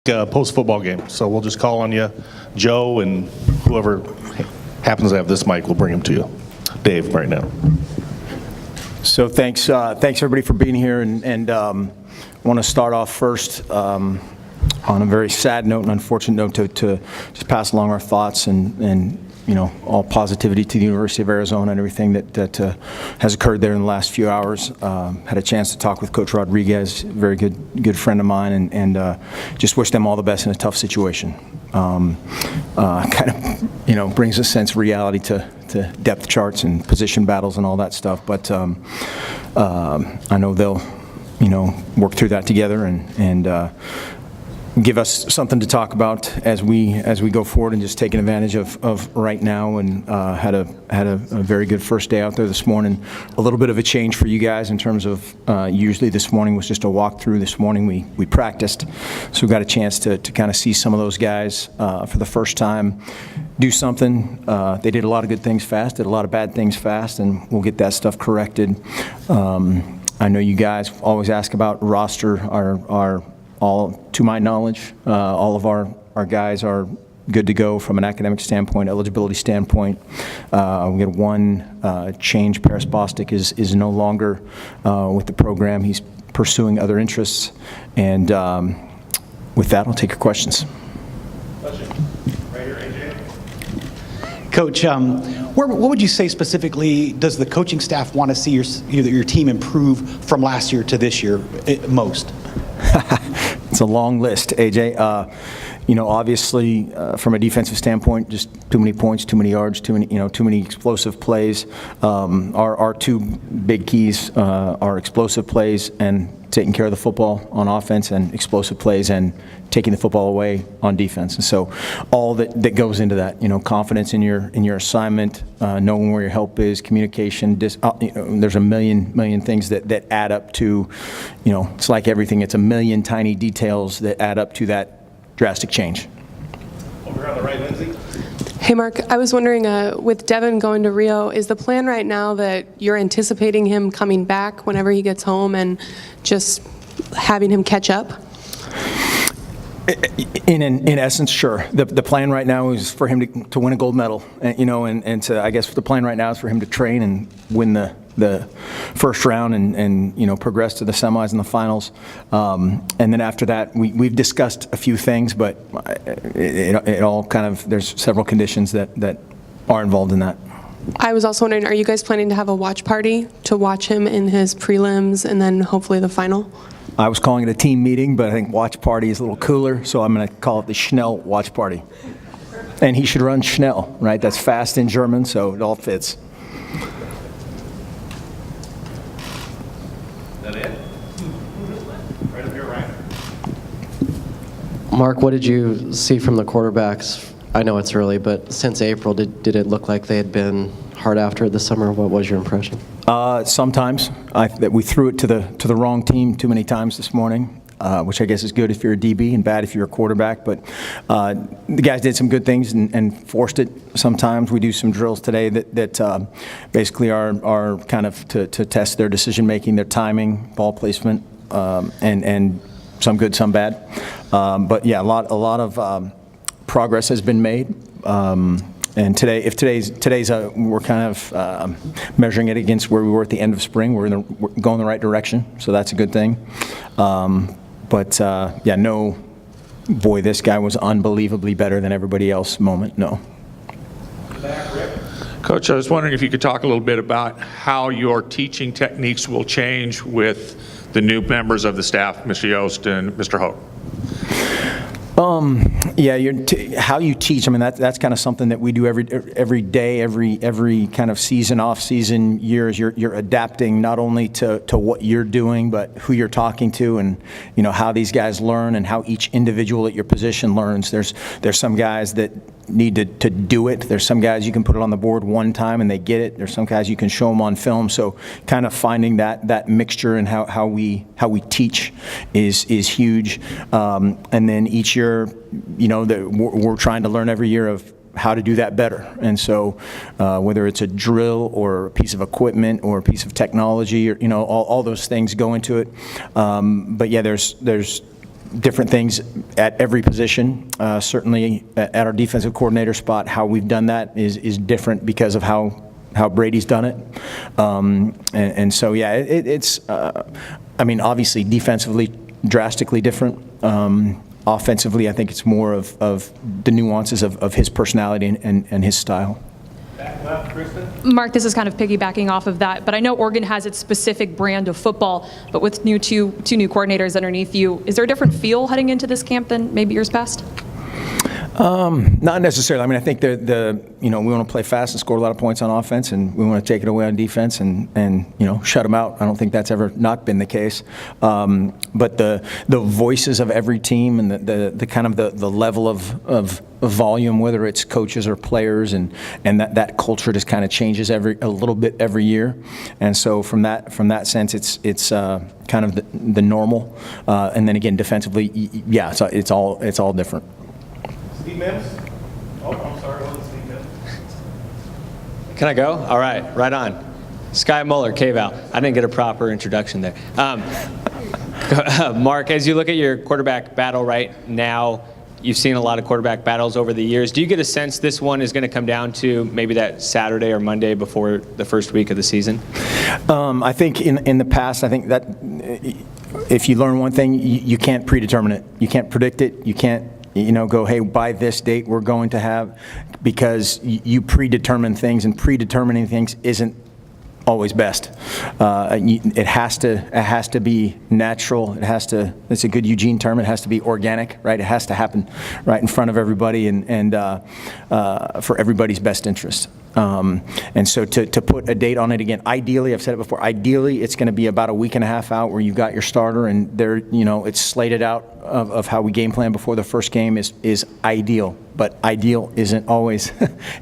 Post-football game. So we'll just call on you, Joe, and whoever happens to have this mic, we'll bring him to you. Dave, right now. So thanks everybody for being here, and want to start off first on a very sad note and unfortunate note to just pass along our thoughts and all positivity to the University of Arizona and everything that has occurred there in the last few hours. Had a chance to talk with Coach Rodriguez, a very good friend of mine, and just wish them all the best in a tough situation. Kind of brings a sense of reality to depth charts and position battles and all that stuff. But I know they'll work through that together and give us something to talk about as we go forward, and just taking advantage of right now. And had a very good first day out there this morning. A little bit of a change for you guys in terms of usually this morning was just a walkthrough. This morning we practiced, so we got a chance to kind of see some of those guys for the first time do something. They did a lot of good things fast, did a lot of bad things fast, and we'll get that stuff corrected. I know you guys always ask about roster. To my knowledge, all of our guys are good to go from an academic standpoint, eligibility standpoint. We got one change. Paris Bostic is no longer with the program. He's pursuing other interests. And with that, I'll take your questions. Question. Right here, AJ. Coach, what would you say specifically does the coaching staff want to see your team improve from last year to this year most? It's a long list, AJ. Obviously, from a defensive standpoint, just too many points, too many yards, too many explosive plays. Our two big keys are explosive plays and taking care of the football on offense, and explosive plays and taking the football away on defense. And so all that goes into that, confidence in your assignment, knowing where your help is, communication, there's a million things that add up to, it's like everything. It's a million tiny details that add up to that drastic change. Over here on the right, Lindsay. Hey, Mark, I was wondering, with Devon going to Rio, is the plan right now that you're anticipating him coming back whenever he gets home and just having him catch up? In essence, sure. The plan right now is for him to win a gold medal, and to, I guess the plan right now is for him to train and win the first round and progress to the semis and the finals. And then after that, we've discussed a few things, but it all kind of, there's several conditions that are involved in that. I was also wondering, are you guys planning to have a watch party to watch him in his prelims and then hopefully the final? I was calling it a team meeting, but I think watch party is a little cooler, so I'm going to call it the Schnell watch party. And he should run Schnell, right? That's fast in German, so it all fits. Is that it? Right up here, Ryan. Mark, what did you see from the quarterbacks? I know it's early, but since April, did it look like they had been hard after it this summer? What was your impression? Sometimes that we threw it to the wrong team too many times this morning, which I guess is good if you're a DB and bad if you're a quarterback. But the guys did some good things and forced it. Sometimes we do some drills today that basically are kind of to test their decision making, their timing, ball placement, and some good, some bad. But yeah, a lot of progress has been made. And today's we're kind of measuring it against where we were at the end of spring. We're going the right direction, so that's a good thing. Boy, this guy was unbelievably better than everybody else moment. No. Coach, I was wondering if you could talk a little bit about how your teaching techniques will change with the new members of the staff, Mr. Yost and Mr. Hope. How you teach. I mean, that's kind of something that we do every day, every kind of season, off season, years. You're adapting not only to what you're doing, but who you're talking to, and how these guys learn and how each individual at your position learns. There's some guys that need to do it. There's some guys you can put it on the board one time and they get it. There's some guys you can show them on film. So kind of finding that mixture and how we teach is huge. And then each year, we're trying to learn every year of how to do that better. And so whether it's a drill or a piece of equipment or a piece of technology, or all those things go into it. But yeah, there's different things at every position. Certainly at our defensive coordinator spot, how we've done that is different because of how Brady's done it. And so, yeah, it's, I mean, obviously defensively drastically different. Offensively, I think it's more of the nuances of his personality and his style. Mark, this is kind of piggybacking off of that, but I know Oregon has its specific brand of football, but with two new coordinators underneath you, is there a different feel heading into this camp than maybe years past? Not necessarily. I mean, I think we want to play fast and score a lot of points on offense, and we want to take it away on defense and shut them out. I don't think that's ever not been the case. But the voices of every team and the kind of the level of volume, whether it's coaches or players, and that culture just kind of changes a little bit every year. And so from that sense, it's kind of the normal. And then again, defensively, yeah, so it's all different. Steve Mims? Oh, I'm sorry, it wasn't Steve Mims. Can I go? All right on. Sky Muller, K-Val. I didn't get a proper introduction there. Mark, as you look at your quarterback battle right now, you've seen a lot of quarterback battles over the years. Do you get a sense this one is going to come down to maybe that Saturday or Monday before the first week of the season? I think in the past, I think that if you learn one thing, you can't predetermine it. You can't predict it. You can't go, hey, by this date we're going to have, because you predetermine things, and predetermining things isn't always best. It has to be natural. It's a good Eugene term, it has to be organic, right? It has to happen right in front of everybody and for everybody's best interest. And so to put a date on it, again, ideally, I've said it before, ideally it's going to be about a week and a half out where you've got your starter and it's slated out of how we game plan before the first game is ideal. But ideal isn't always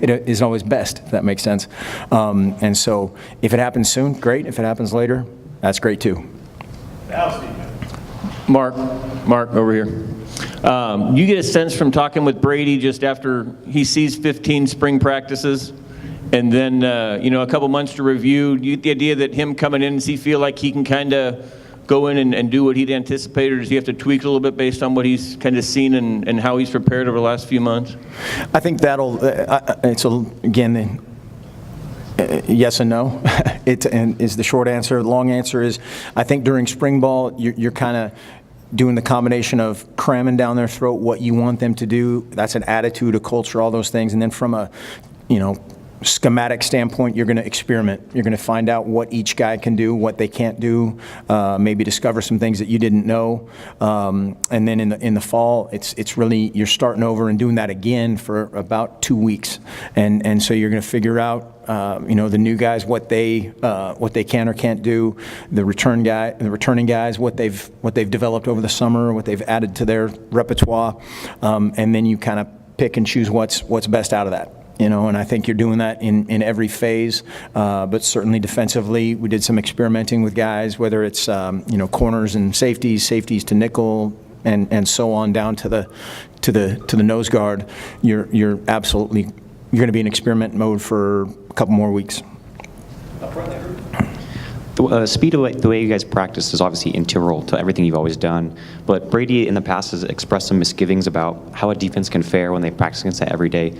it isn't always best, if that makes sense. And so if it happens soon, great. If it happens later, that's great too. Mark, over here. You get a sense from talking with Brady just after he sees 15 spring practices and then, a couple months to review, do you get the idea that him coming in, does he feel like he can kind of go in and do what he'd anticipated, or does he have to tweak a little bit based on what he's kind of seen and how he's prepared over the last few months? I think that'll, again, yes and no. Is the short answer. The long answer is, I think during spring ball, you're kind of doing the combination of cramming down their throat what you want them to do. That's an attitude, a culture, all those things. And then from a, schematic standpoint, you're going to experiment. You're going to find out what each guy can do, what they can't do, maybe discover some things that you didn't know. And then in the fall, it's really, you're starting over and doing that again for about 2 weeks. And so you're going to figure out, the new guys, what they can or can't do, the returning guys, what they've developed over the summer, what they've added to their repertoire, and then you kind of pick and choose what's best out of that. And I think you're doing that in every phase, but certainly defensively, we did some experimenting with guys, whether it's corners and safeties to nickel, and so on down to the nose guard. You're absolutely, you're going to be in experiment mode for a couple more weeks. The speed of the way you guys practice is obviously integral to everything you've always done, but Brady in the past has expressed some misgivings about how a defense can fare when they practice against that every day.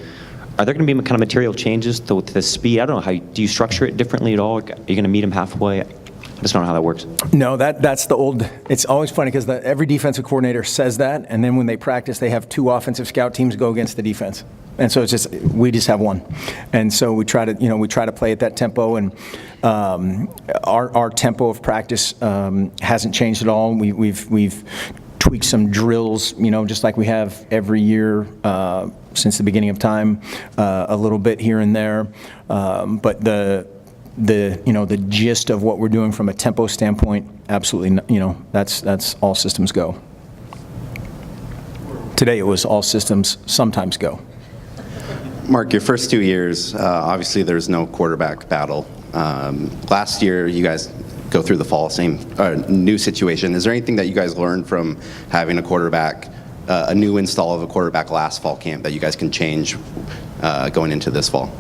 Are there going to be kind of material changes to the speed? I don't know, do you structure it differently at all? Are you going to meet them halfway? I just don't know how that works. No, that's the old, it's always funny because every defensive coordinator says that, and then when they practice, they have 2 offensive scout teams go against the defense. And so we just have one. And so we try to play at that tempo, and our tempo of practice hasn't changed at all. We've tweaked some drills, just like we have every year since the beginning of time, a little bit here and there. But the gist of what we're doing from a tempo standpoint, absolutely, that's all systems go. Today it was all systems sometimes go. Mark, your first 2 years, obviously there's no quarterback battle. Last year, you guys go through the fall, new situation. Is there anything that you guys learned from having a quarterback, a new install of a quarterback last fall camp that you guys can change going into this fall?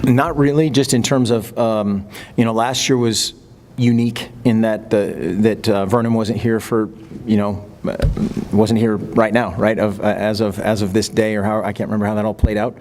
Not really, just in terms of, last year was unique in that Vernon wasn't here for, wasn't here right now, right? As of this day, or how I can't remember how that all played out.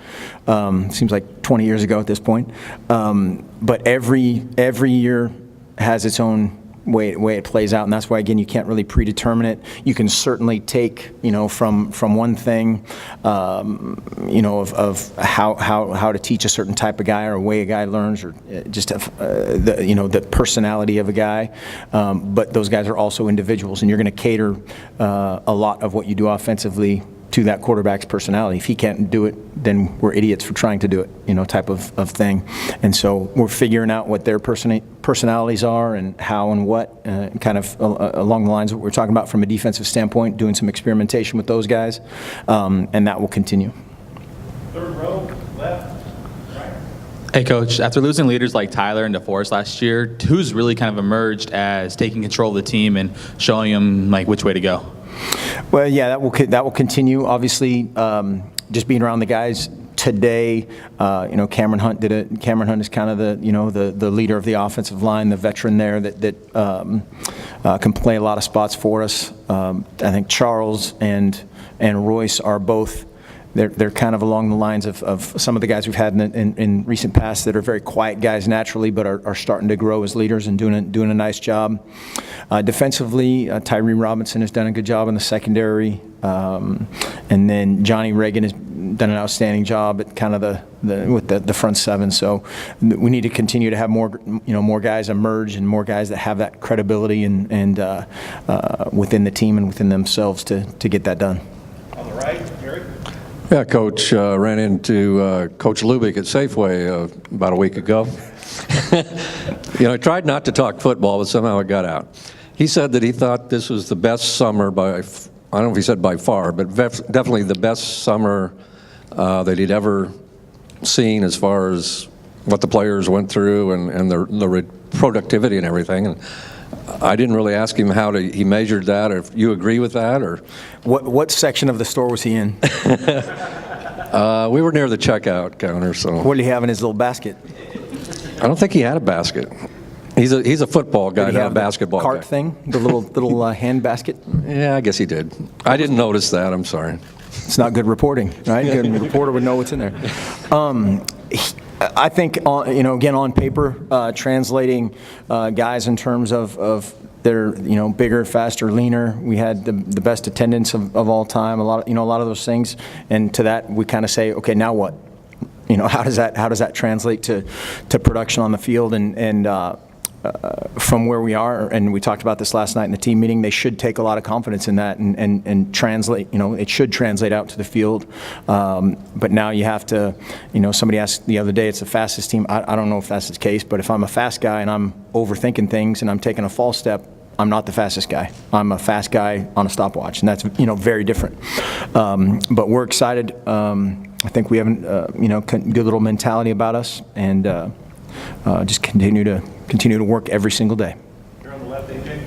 Seems like 20 years ago at this point. But every year has its own way it plays out, and that's why, again, you can't really predetermine it. You can certainly take, from one thing, of how to teach a certain type of guy, or a way a guy learns, or just the personality of a guy. But those guys are also individuals, and you're going to cater a lot of what you do offensively to that quarterback's personality. If he can't do it, then we're idiots for trying to do it, type of thing. And so we're figuring out what their personalities are and how and what, kind of along the lines of what we're talking about from a defensive standpoint, doing some experimentation with those guys, and that will continue. Third row, left, right. Hey, Coach, after losing leaders like Tyler and DeForest last year, who's really kind of emerged as taking control of the team and showing them which way to go? Well, yeah, that will continue. Obviously, just being around the guys today, Cameron Hunt did it. Cameron Hunt is kind of the leader of the offensive line, the veteran there that can play a lot of spots for us. I think Charles and Royce are both. They're kind of along the lines of some of the guys we've had in recent past that are very quiet guys naturally, but are starting to grow as leaders and doing a nice job. Defensively, Tyree Robinson has done a good job in the secondary, and then Johnny Reagan has done an outstanding job at kind of with the front seven. So we need to continue to have more guys emerge, and more guys that have that credibility and within the team and within themselves to get that done. On the right, Gary. Yeah, Coach, ran into Coach Lubick at Safeway about a week ago. I tried not to talk football, but somehow it got out. He said that he thought this was the best summer I don't know if he said by far, but definitely the best summer that he'd ever seen as far as what the players went through and the productivity and everything. And I didn't really ask him how he measured that, or if you agree with that, or what section of the store was he in? We were near the checkout counter. So what did he have in his little basket? I don't think he had a basket. He's a football guy, not a basketball cart guy. Thing, the little hand basket. Yeah, I guess he did. I didn't notice that. I'm sorry. It's not good reporting, right? A good reporter would know what's in there. I think, again, on paper, translating guys in terms of their, bigger, faster, leaner. We had the best attendance of all time. A lot of those things, and to that we kind of say, okay, now what? How does that translate to production on the field? And from where we are, and we talked about this last night in the team meeting, they should take a lot of confidence in that and translate, it should translate out to the field. But now you have to, somebody asked the other day, it's the fastest team. I don't know if that's the case, but if I'm a fast guy and I'm overthinking things and I'm taking a false step, I'm not the fastest guy. I'm a fast guy on a stopwatch, and that's, very different. But we're excited. I think we have a, good little mentality about us, and just continue to work every single day. Here on the left, AJ.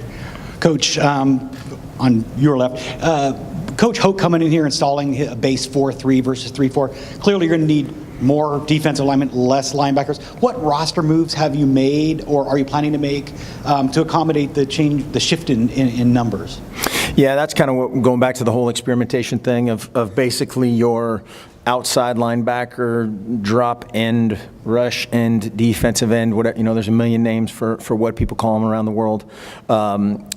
Coach, on your left, Coach Hoke coming in here installing a base 4-3 versus 3-4. Clearly, you're going to need more defensive linemen, less linebackers. What roster moves have you made, or are you planning to make to accommodate the shift in numbers? Yeah, that's kind of what, going back to the whole experimentation thing of basically your outside linebacker, drop end, rush end, defensive end, whatever, there's a million names for what people call them around the world. Kind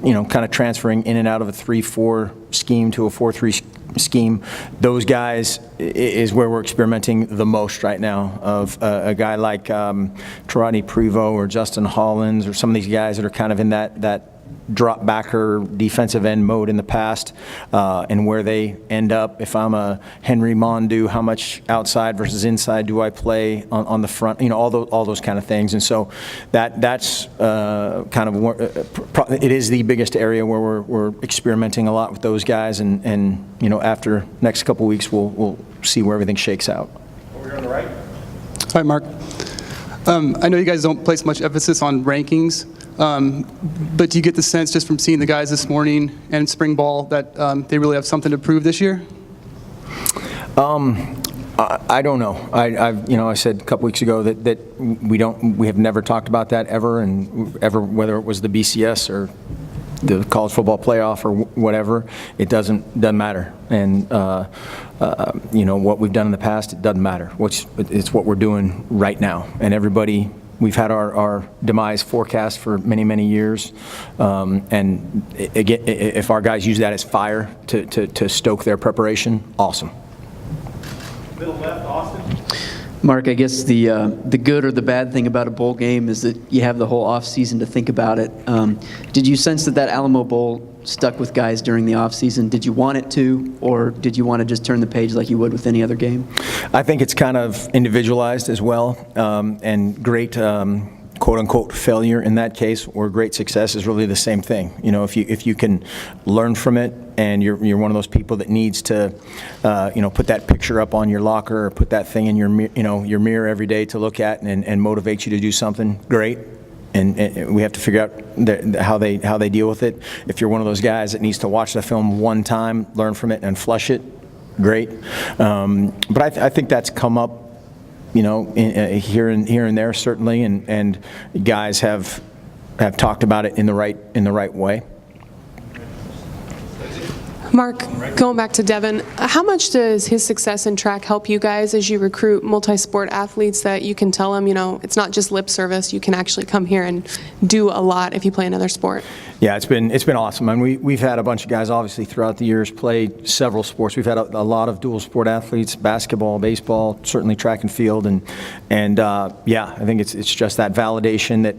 of transferring in and out of a 3-4 scheme to a 4-3 scheme. Those guys is where we're experimenting the most right now, of a guy like Tarani Prevost or Justin Hollins, or some of these guys that are kind of in that drop backer defensive end mode in the past, and where they end up. If I'm a Henry Mondu, how much outside versus inside do I play on the front? All those kind of things. And so that's kind of it is the biggest area where we're experimenting a lot with those guys. And after next couple of weeks, we'll see where everything shakes out. Over here on the right. Hi, Mark. I know you guys don't place much emphasis on rankings. But do you get the sense just from seeing the guys this morning and spring ball that they really have something to prove this year? I don't know. I said a couple weeks ago that we have never talked about that ever, whether it was the BCS or the college football playoff or whatever, it doesn't matter. And what we've done in the past, it doesn't matter. It's what we're doing right now. And everybody, we've had our demise forecast for many, many years. And again, if our guys use that as fire to stoke their preparation, awesome. Middle left, Austin. Mark, I guess the good or the bad thing about a bowl game is that you have the whole off season to think about it. Did you sense that Alamo Bowl stuck with guys during the off season? Did you want it to, or did you want to just turn the page like you would with any other game? I think it's kind of individualized as well, and great quote-unquote failure in that case or great success is really the same thing. If you can learn from it, and you're one of those people that needs to put that picture up on your locker or put that thing in your mirror every day to look at and motivate you to do something, great. And we have to figure out how they deal with it. If you're one of those guys that needs to watch the film one time, learn from it, and flush it, great. But I think that's come up, here and there certainly, and guys have talked about it in the right way. Mark, going back to Devon, how much does his success in track help you guys as you recruit multi-sport athletes that you can tell them, it's not just lip service, you can actually come here and do a lot if you play another sport? Yeah, it's been awesome. And we've had a bunch of guys, obviously, throughout the years play several sports. We've had a lot of dual sport athletes, basketball, baseball, certainly track and field. And I think it's just that validation that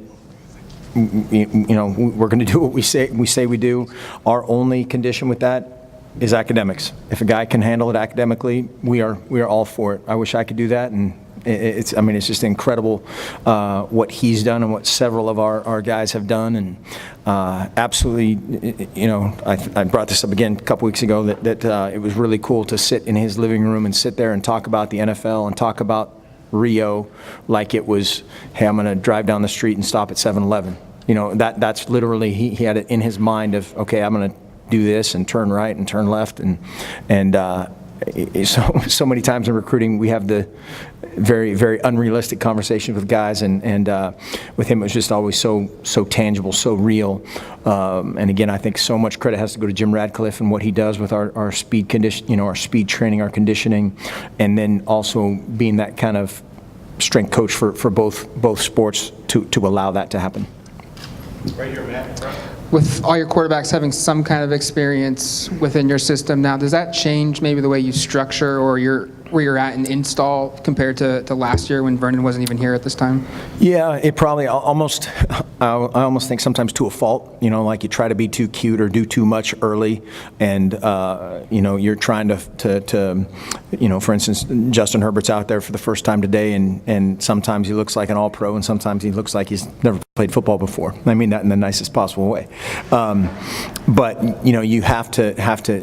we're going to do what we say we do. Our only condition with that is academics. If a guy can handle it academically, we are all for it. I wish I could do that, and it's just incredible what he's done and what several of our guys have done, and absolutely, I brought this up again a couple weeks ago that it was really cool to sit in his living room and sit there and talk about the NFL and talk about Rio like it was, hey, I'm going to drive down the street and stop at 7-Eleven. That's literally, he had it in his mind of, okay, I'm going to do this and turn right and turn left, and so many times in recruiting we have the very, very unrealistic conversations with guys, and with him it was just always so tangible, so real, and again, I think so much credit has to go to Jim Radcliffe and what he does with our speed condition, our speed training, our conditioning, and then also being that kind of strength coach for both sports to allow that to happen. Right here, Matt. With all your quarterbacks having some kind of experience within your system now, does that change maybe the way you structure or where you're at in install compared to last year when Vernon wasn't even here at this time? Yeah, it probably I almost think sometimes to a fault, like you try to be too cute or do too much early, and you're trying to for instance, Justin Herbert's out there for the first time today, and sometimes he looks like an all-pro and sometimes he looks like he's never played football before. I mean that in the nicest possible way. But you have to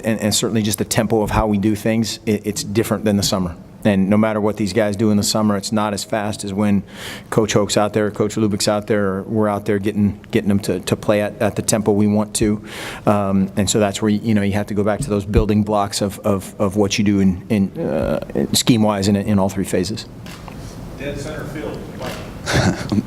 and certainly just the tempo of how we do things, it's different than the summer. And no matter what these guys do in the summer, it's not as fast as when Coach Hoke's out there, Coach Lubick's out there, or we're out there getting them to play at the tempo we want to. And so that's where you have to go back to those building blocks of what you do in scheme-wise in all three phases. Dead center field.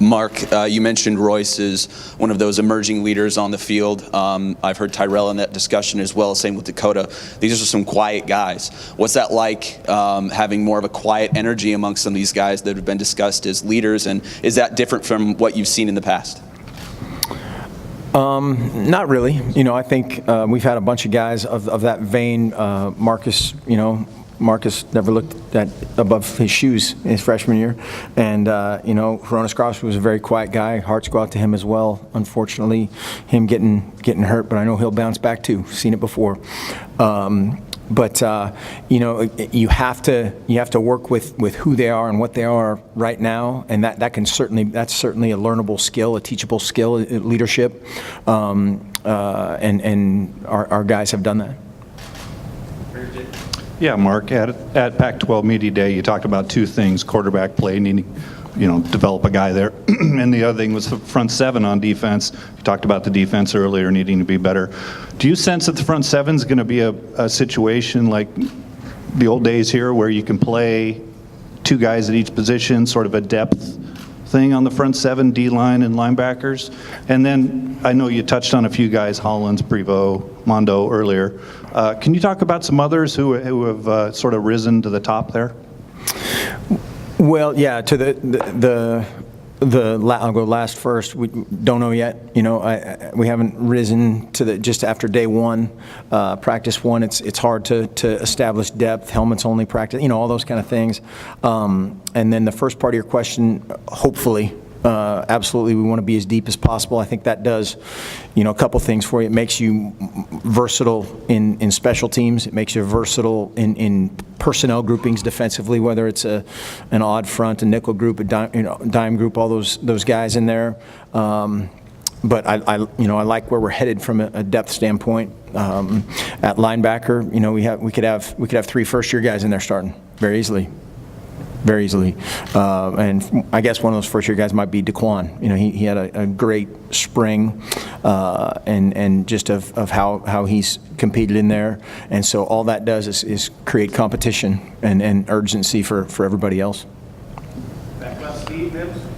Mark, you mentioned Royce is one of those emerging leaders on the field. I've heard Tyrell in that discussion as well, same with Dakota. These are some quiet guys. What's that like, having more of a quiet energy amongst some of these guys that have been discussed as leaders, and is that different from what you've seen in the past? Not really. I think we've had a bunch of guys of that vein. Marcus never looked above his shoes his freshman year, and Hronis Cross was a very quiet guy. Hearts go out to him as well. Unfortunately, him getting hurt, but I know he'll bounce back too. Seen it before. But you have to work with who they are and what they are right now, and that's certainly a learnable skill, a teachable skill, leadership, and our guys have done that. Yeah, Mark, at Pac-12 Media Day, you talked about two things: quarterback play, needing, develop a guy there, and the other thing was the front seven on defense. You talked about the defense earlier, needing to be better. Do you sense that the front seven is going to be a situation like the old days here where you can play two guys at each position, sort of a depth thing on the front seven, D-line and linebackers. And then I know you touched on a few guys, Hollins, Prevost, Mondo earlier. Can you talk about some others who have sort of risen to the top there? Well, yeah, to I'll go last first. We don't know yet. You know, we haven't risen to just after day one, practice one. It's hard to establish depth. Helmets only practice. You know, all those kind of things. And then the first part of your question, hopefully. Absolutely, we want to be as deep as possible. I think that does, you know, a couple things for you. It makes you versatile in special teams. It makes you versatile in personnel groupings defensively, whether it's an odd front, a nickel group, a dime group, all those guys in there. But I like where we're headed from a depth standpoint. At linebacker, you know, we could have 3 first-year guys in there starting very easily. Very easily. And I guess one of those first-year guys might be DeQuan. You know, he had a great spring and just of how he's competed in there. And so all that does is create competition and urgency for everybody else.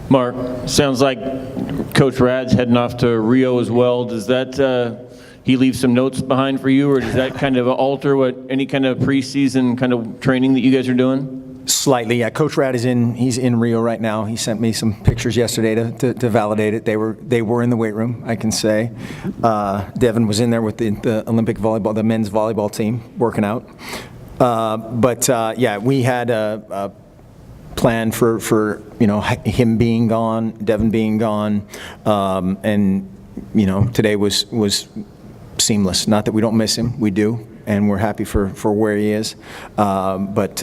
Mark, sounds like Coach Rad's heading off to Rio as well. Does that he leave some notes behind for you, or does that kind of alter any kind of preseason kind of training that you guys are doing? Slightly, yeah. Coach Rad he's in Rio right now. He sent me some pictures yesterday to validate it. They were in the weight room, I can say. Devon was in there with the Olympic volleyball, the men's volleyball team, working out. Yeah, we had a plan for you know, him being gone, Devon being gone, and you know, today was seamless. Not that we don't miss him, we do. And we're happy for where he is. But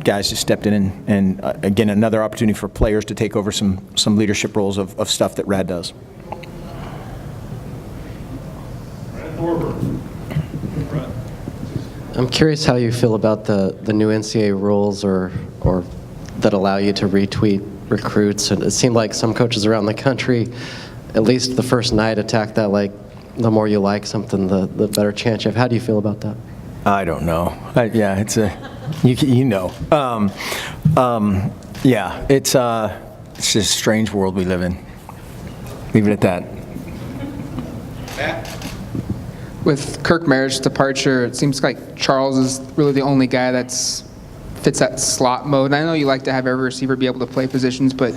guys just stepped in, and again, another opportunity for players to take over some leadership roles of stuff that Rad does. I'm curious how you feel about the new NCAA rules or that allow you to retweet recruits. And it seemed like some coaches around the country, at least the first night, attacked that like, the more you like something, the better chance you have. How do you feel about that? I don't know. Yeah, it's you know. Yeah, it's just a strange world we live in. Leave it at that. With Kirk Merritt's departure, it seems like Charles is really the only guy that's fits that slot mode. And I know you like to have every receiver be able to play positions, but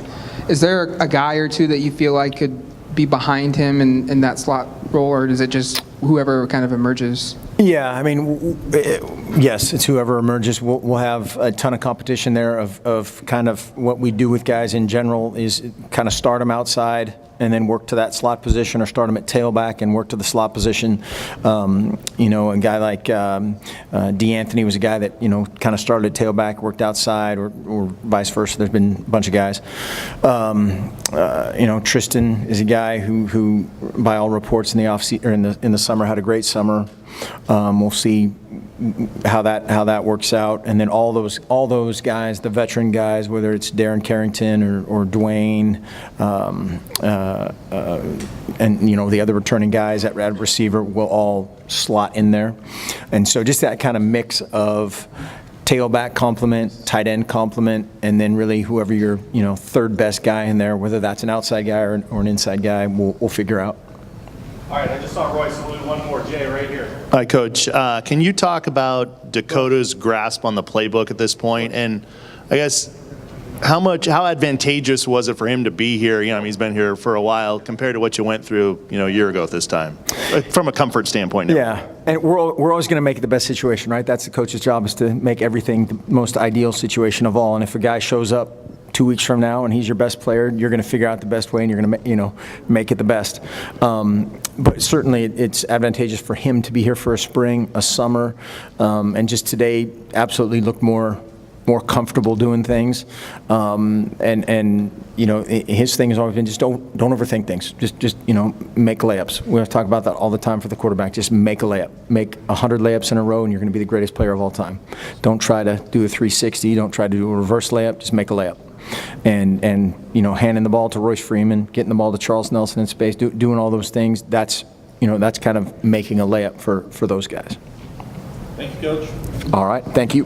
is there a guy or two that you feel like could be behind him in that slot role, or is it just whoever kind of emerges? Yeah, I mean, yes, it's whoever emerges. We'll have a ton of competition there of kind of what we do with guys in general is kind of start them outside and then work to that slot position, or start them at tailback and work to the slot position. You know, a guy like D'Anthony was a guy that, you know, kind of started at tailback, worked outside, or vice versa. There's been a bunch of guys. You know, Tristan is a guy who by all reports in the off-season, or in the summer, had a great summer. We'll see how that works out, and then all those guys, the veteran guys, whether it's Darren Carrington or Dwayne, and you know, the other returning guys at Rad receiver will all slot in there, and so just that kind of mix of tailback complement, tight end complement, and then really whoever your, you know, third best guy in there, whether that's an outside guy or an inside guy, we'll figure out. All right, I just saw Royce, so we'll do one more. Jay, right here. Hi, Coach. Can you talk about Dakota's grasp on the playbook at this point? And I guess how advantageous was it for him to be here? You know, I mean, he's been here for a while compared to what you went through, you know, a year ago at this time, from a comfort standpoint. Yeah, and we're always going to make it the best situation, right? That's the coach's job, is to make everything the most ideal situation of all. And if a guy shows up 2 weeks from now and he's your best player, you're going to figure out the best way, and you're going to, you know, make it the best. But certainly it's advantageous for him to be here for a spring, a summer, and just today absolutely looked more comfortable doing things. And you know, his thing has always been just don't overthink things. Just you know, make layups. We talk about that all the time for the quarterback. Just make a layup. Make 100 layups in a row, and you're going to be the greatest player of all time. Don't try to do a 360. Don't try to do a reverse layup. Just make a layup. And you know, handing the ball to Royce Freeman, getting the ball to Charles Nelson in space, doing all those things. That's, you know, that's kind of making a layup for those guys. Thank you, Coach. All right, thank you.